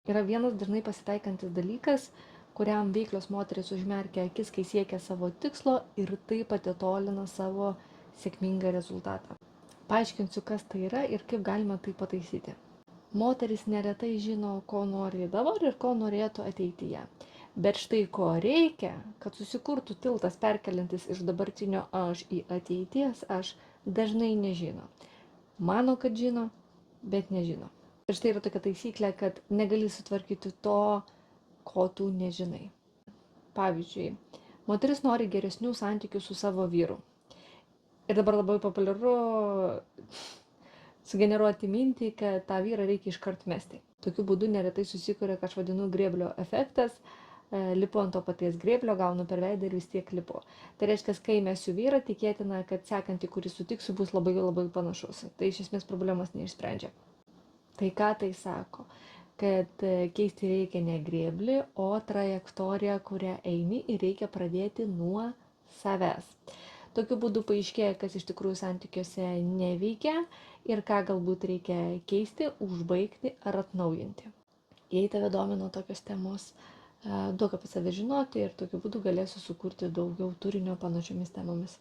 Yra vienas dažnai pasitaikantis dalykas, kuriam veiklios moterys užmerkia akis, kai siekia savo tikslo ir taip atitolina savo sėkmingą rezultatą. Paaiškinsiu, kas tai yra ir kaip galima tai pataisyti. Moteris neretai žino, ko nori dabar ir ko norėtų ateityje. Bet štai ko reikia, kad susikurtų tiltas perkeliantis iš dabartinio aš į ateities aš, dažnai nežino. Mano, kad žino, bet nežino. Ir štai yra tokia taisyklė, kad negali sutvarkyti to, ko tu nežinai. Pavyzdžiui, moteris nori geresnių santykių su savo vyru. Ir dabar labai populiaru sugeneruoti mintį, kad tą vyrą reikia iškart mesti. Tokiu būdu neretai susikuria, ką aš vadinu grėblio efektas, lipu ant to paties grėblio, gaunu per veidą ir vis tiek lipu. Tai reiškia, kai mesiu vyrą, tikėtina, kad sekantį, kurį sutiksiu, bus labai labai panašus. Tai iš esmės problemas neišsprendžia. Tai ką tai sako? Kad keisti reikia ne grėblį, o trajektoriją, kurią eini ir reikia pradėti nuo savęs. Tokiu būdu paaiškėja, kas iš tikrųjų santykiuose neveikia ir ką galbūt reikia keisti, užbaigti ar atnaujinti. Jei tave domina tokios temos, duok apie save žinoti ir tokiu būdu galėsiu sukurti daugiau turinio panašiomis temomis.